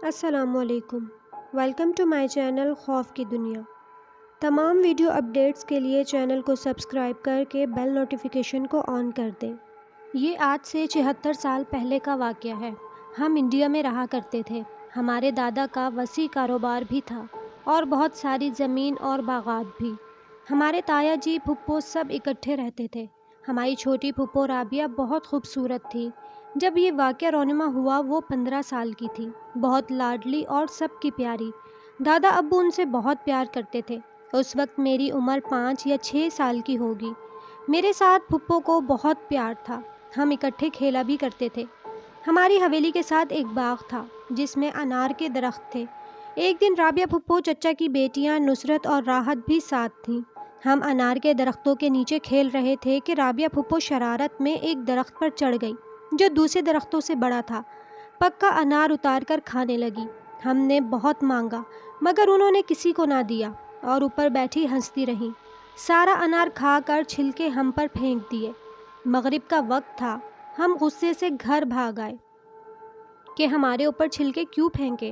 السلام علیکم۔ Welcome to my channel خوف کی دنیا۔ تمام ویڈیو اپڈیٹس کے لیے چینل کو سبسکرائب کر کے بیل نوٹیفیکیشن کو آن کر دیں۔ یہ آج سے 76 سال پہلے کا واقعہ ہے۔ ہم انڈیا میں رہا کرتے تھے۔ ہمارے دادا کا وسیع کاروبار بھی تھا اور بہت ساری زمین اور باغات بھی۔ ہمارے تایا جی پھپھو سب اکٹھے رہتے تھے۔ ہماری چھوٹی پھپھو رابعہ بہت خوبصورت تھی۔ جب یہ واقعہ رونما ہوا وہ 15 سال کی تھی، بہت لاڈلی اور سب کی پیاری۔ دادا ابو ان سے بہت پیار کرتے تھے۔ اس وقت میری عمر 5 یا 6 سال کی ہوگی۔ میرے ساتھ پھپھو کو بہت پیار تھا۔ ہم اکٹھے کھیلا بھی کرتے تھے۔ ہماری حویلی کے ساتھ ایک باغ تھا جس میں انار کے درخت تھے۔ ایک دن رابعہ پھپھو، چچا کی بیٹیاں نصرت اور راحت بھی ساتھ تھیں۔ ہم انار کے درختوں کے نیچے کھیل رہے تھے کہ رابعہ پھپھو شرارت میں ایک درخت پر چڑھ گئی جو دوسرے درختوں سے بڑا تھا۔ پکا انار اتار کر کھانے لگی۔ ہم نے بہت مانگا مگر انہوں نے کسی کو نہ دیا اور اوپر بیٹھی ہنستی رہیں۔ سارا انار کھا کر چھلکے ہم پر پھینک دیے۔ مغرب کا وقت تھا۔ ہم غصے سے گھر بھاگ آئے کہ ہمارے اوپر چھلکے کیوں پھینکے۔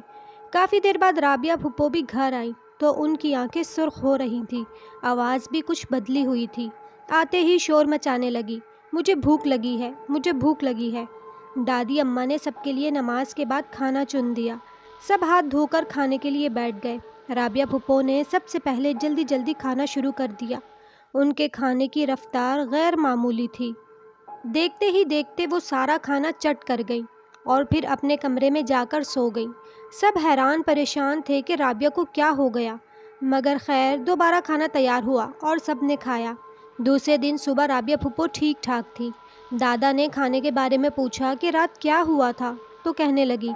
کافی دیر بعد رابعہ پھپھو بھی گھر آئیں تو ان کی آنکھیں سرخ ہو رہی تھیں، آواز بھی کچھ بدلی ہوئی تھی۔ آتے ہی شور مچانے لگی، مجھے بھوک لگی ہے، مجھے بھوک لگی ہے۔ دادی اماں نے سب کے لیے نماز کے بعد کھانا چن دیا۔ سب ہاتھ دھو کر کھانے کے لیے بیٹھ گئے۔ رابعہ پھپھو نے سب سے پہلے جلدی جلدی کھانا شروع کر دیا۔ ان کے کھانے کی رفتار غیر معمولی تھی۔ دیکھتے ہی دیکھتے وہ سارا کھانا چٹ کر گئیں اور پھر اپنے کمرے میں جا کر سو گئیں۔ سب حیران پریشان تھے کہ رابعہ کو کیا ہو گیا، مگر خیر دوبارہ کھانا تیار ہوا اور سب نے کھایا۔ دوسرے دن صبح رابعہ پھپھو ٹھیک ٹھاک تھی۔ دادا نے کھانے کے بارے میں پوچھا کہ رات کیا ہوا تھا تو کہنے لگی،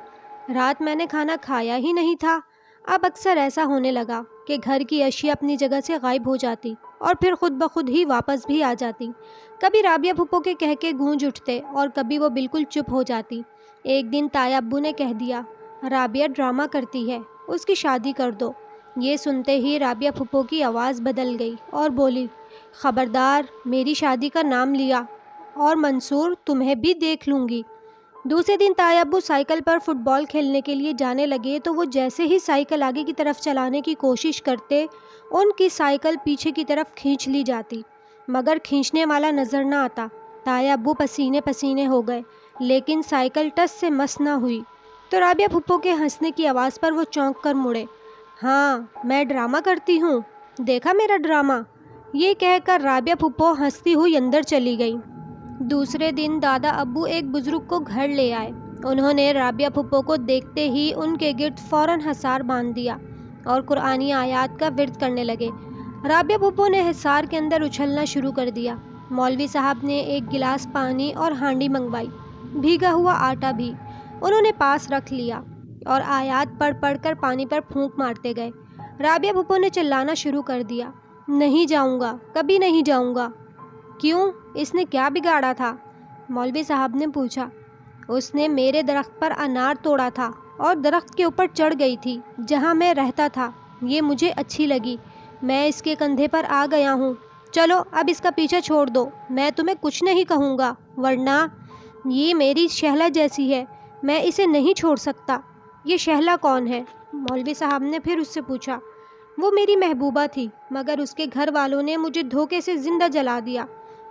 رات میں نے کھانا کھایا ہی نہیں تھا۔ اب اکثر ایسا ہونے لگا کہ گھر کی اشیاء اپنی جگہ سے غائب ہو جاتی اور پھر خود بخود ہی واپس بھی آ جاتی۔ کبھی رابعہ پھپھو کے کہکے گونج اٹھتے اور کبھی وہ بالکل چپ ہو جاتی۔ ایک دن تایا ابو نے کہہ دیا، رابعہ ڈرامہ کرتی ہے، اس کی شادی کر دو۔ یہ سنتے ہی رابعہ پھپھو کی آواز بدل گئی اور بولی، خبردار، میری شادی کا نام لیا اور منصور تمہیں بھی دیکھ لوں گی۔ دوسرے دن تایا ابو سائیکل پر فٹ بال کھیلنے کے لیے جانے لگے تو وہ جیسے ہی سائیکل آگے کی طرف چلانے کی کوشش کرتے ان کی سائیکل پیچھے کی طرف کھینچ لی جاتی، مگر کھینچنے والا نظر نہ آتا۔ تایا ابو پسینے پسینے ہو گئے لیکن سائیکل ٹس سے مس نہ ہوئی تو رابعہ پھپھو کے ہنسنے کی آواز پر وہ چونک کر مڑے۔ ہاں، میں ڈرامہ کرتی ہوں، دیکھا میرا ڈرامہ؟ یہ کہہ کر رابعہ پھپھو ہنستی ہوئی اندر چلی گئی۔ دوسرے دن دادا ابو ایک بزرگ کو گھر لے آئے۔ انہوں نے رابعہ پھپھو کو دیکھتے ہی ان کے گرد فوراً حصار باندھ دیا اور قرآنی آیات کا ورد کرنے لگے۔ رابعہ پھپھو نے حصار کے اندر اچھلنا شروع کر دیا۔ مولوی صاحب نے ایک گلاس پانی اور ہانڈی منگوائی، بھیگا ہوا آٹا بھی۔ انہوں نے پاس رکھ لیا اور آیات پڑھ پڑھ کر پانی پر پھونک مارتے گئے۔ رابعہ پھپھو نے چلانا شروع کر دیا، نہیں جاؤں گا، کبھی نہیں جاؤں گا۔ کیوں؟ اس نے کیا بگاڑا تھا؟ مولوی صاحب نے پوچھا۔ اس نے میرے درخت پر انار توڑا تھا اور درخت کے اوپر چڑھ گئی تھی جہاں میں رہتا تھا۔ یہ مجھے اچھی لگی، میں اس کے کندھے پر آ گیا ہوں۔ چلو اب اس کا پیچھا چھوڑ دو، میں تمہیں کچھ نہیں کہوں گا، ورنہ یہ میری شہلا جیسی ہے، میں اسے نہیں چھوڑ سکتا۔ یہ شہلا کون ہے؟ مولوی صاحب نے پھر اس سے پوچھا۔ وہ میری محبوبہ تھی مگر اس کے گھر والوں نے مجھے دھوکے سے زندہ جلا دیا۔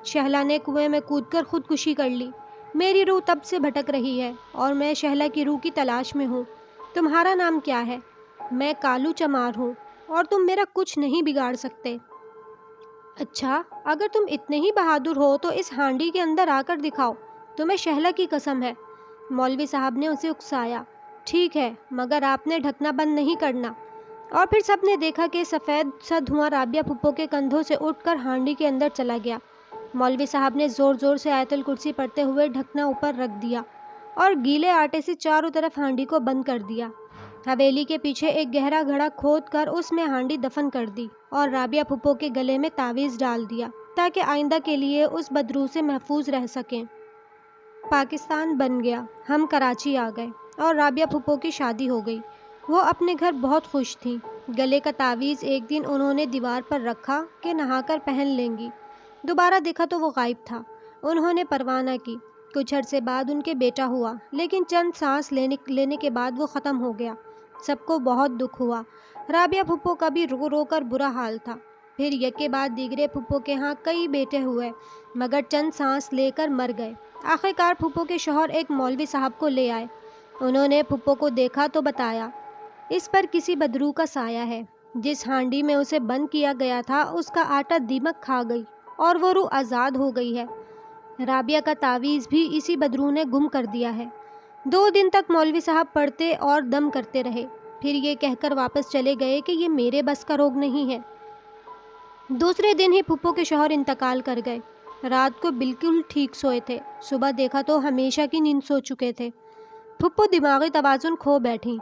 شہلا نے کنویں میں کود کر خودکشی کر لی۔ میری روح تب سے بھٹک رہی ہے اور میں شہلا کی روح کی تلاش میں ہوں۔ تمہارا نام کیا ہے؟ میں کالو چمار ہوں اور تم میرا کچھ نہیں بگاڑ سکتے۔ اچھا، اگر تم اتنے ہی بہادر ہو تو اس ہانڈی کے اندر آ کر دکھاؤ، تمہیں شہلا کی قسم ہے۔ مولوی صاحب نے اسے اکسایا۔ ٹھیک ہے، مگر آپ نے ڈھکنا بند نہیں کرنا۔ اور پھر سب نے دیکھا کہ سفید سا دھواں رابعہ پھپھو کے کندھوں سے اٹھ کر ہانڈی کے اندر چلا گیا۔ مولوی صاحب نے زور زور سے آیت الکرسی پڑھتے ہوئے ڈھکنا اوپر رکھ دیا اور گیلے آٹے سے چاروں طرف ہانڈی کو بند کر دیا۔ حویلی کے پیچھے ایک گہرا گڑھا کھود کر اس میں ہانڈی دفن کر دی اور رابعہ پھپھو کے گلے میں تعویذ ڈال دیا تاکہ آئندہ کے لیے اس بدروح سے محفوظ رہ سکیں۔ پاکستان بن گیا، ہم کراچی آ گئے اور رابعہ پھپھو کی شادی ہو گئی۔ وہ اپنے گھر بہت خوش تھیں۔ گلے کا تعویذ ایک دن انہوں نے دیوار پر رکھا کہ نہا کر پہن لیں گی۔ دوبارہ دیکھا تو وہ غائب تھا۔ انہوں نے پرواہ نہ کی۔ کچھ عرصے بعد ان کے بیٹا ہوا، لیکن چند سانس لینے کے بعد وہ ختم ہو گیا۔ سب کو بہت دکھ ہوا۔ رابعہ پھپھو کا بھی رو رو کر برا حال تھا۔ پھر یک کے بعد دیگرے پھپھو کے ہاں کئی بیٹے ہوئے، مگر چند سانس لے کر مر گئے۔ آخرکار پھپھو کے شوہر ایک مولوی صاحب کو لے آئے۔ انہوں نے پھپھو کو دیکھا تو بتایا، اس پر کسی بدروح کا سایہ ہے۔ جس ہانڈی میں اسے بند کیا گیا تھا اس کا آٹا دیمک کھا گئی اور وہ روح آزاد ہو گئی ہے۔ رابعہ کا تعویذ بھی اسی بدروح نے گم کر دیا ہے۔ 2 دن تک مولوی صاحب پڑھتے اور دم کرتے رہے، پھر یہ کہہ کر واپس چلے گئے کہ یہ میرے بس کا روگ نہیں ہے۔ دوسرے دن ہی پھپھو کے شوہر انتقال کر گئے۔ رات کو بالکل ٹھیک سوئے تھے، صبح دیکھا تو ہمیشہ کی نیند سو چکے تھے۔ پھپھو دماغی توازن کھو بیٹھیں،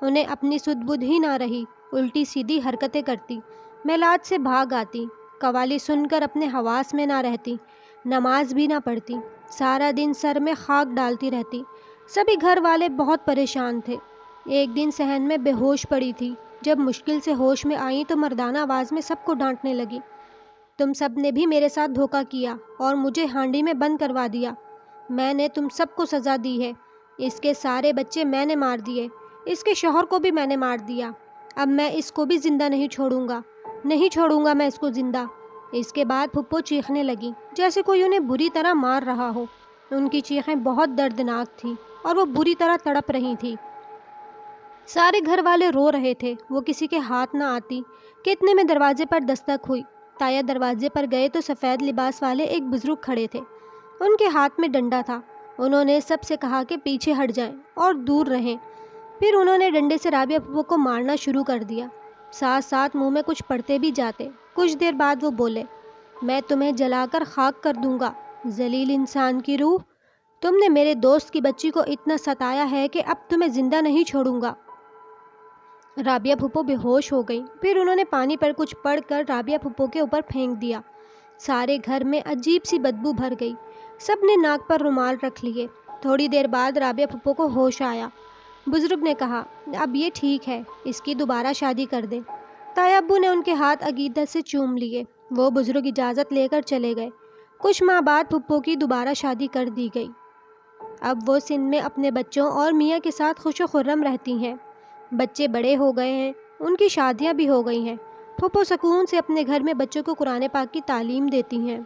انہیں اپنی سدھ بدھ ہی نہ رہی، الٹی سیدھی حرکتیں کرتی، میلاد سے بھاگ آتی، قوالی سن کر اپنے حواس میں نہ رہتی، نماز بھی نہ پڑھتی، سارا دن سر میں خاک ڈالتی رہتی۔ سبھی گھر والے بہت پریشان تھے۔ ایک دن صحن میں بے ہوش پڑی تھی، جب مشکل سے ہوش میں آئیں تو مردانہ آواز میں سب کو ڈانٹنے لگی، تم سب نے بھی میرے ساتھ دھوکہ کیا اور مجھے ہانڈی میں بند کروا دیا۔ میں نے تم سب کو سزا دی ہے۔ اس کے سارے بچے میں نے مار دیے، اس کے شوہر کو بھی میں نے مار دیا۔ اب میں اس کو بھی زندہ نہیں چھوڑوں گا میں اس کو زندہ۔ اس کے بعد پھپھو چیخنے لگی جیسے کوئی انہیں بری طرح مار رہا ہو۔ ان کی چیخیں بہت دردناک تھیں اور وہ بری طرح تڑپ رہی تھی۔ سارے گھر والے رو رہے تھے، وہ کسی کے ہاتھ نہ آتی کہ اتنے میں دروازے پر دستک ہوئی۔ تایا دروازے پر گئے تو سفید لباس والے ایک بزرگ کھڑے تھے، ان کے ہاتھ میں ڈنڈا تھا۔ انہوں نے سب سے کہا کہ پیچھے ہٹ جائیں اور دور رہیں۔ پھر انہوں نے ڈنڈے سے رابعہ پھپھو کو مارنا شروع کر دیا، ساتھ ساتھ منہ میں کچھ پڑھتے بھی جاتے۔ کچھ دیر بعد وہ بولے، میں تمہیں جلا کر خاک کر دوں گا، ذلیل انسان کی روح، تم نے میرے دوست کی بچی کو اتنا ستایا ہے کہ اب تمہیں زندہ نہیں چھوڑوں گا۔ رابعہ پھپھو بے ہوش ہو گئی۔ پھر انہوں نے پانی پر کچھ پڑھ کر رابعہ پھپھو کے اوپر پھینک دیا۔ سارے گھر میں عجیب سی بدبو بھر گئی، سب نے ناک پر رومال رکھ لیے۔ تھوڑی دیر بعد رابعہ پھپھو کو ہوش آیا۔ بزرگ نے کہا، اب یہ ٹھیک ہے، اس کی دوبارہ شادی کر دیں۔ تایا ابو نے ان کے ہاتھ عقیدت سے چوم لیے۔ وہ بزرگ اجازت لے کر چلے گئے۔ کچھ ماہ بعد پھپھو کی دوبارہ شادی کر دی گئی۔ اب وہ سندھ میں اپنے بچوں اور میاں کے ساتھ خوش و خرم رہتی ہیں۔ بچے بڑے ہو گئے ہیں، ان کی شادیاں بھی ہو گئی ہیں۔ پھپھو سکون سے اپنے گھر میں بچوں کو قرآن پاک کی تعلیم دیتی ہیں۔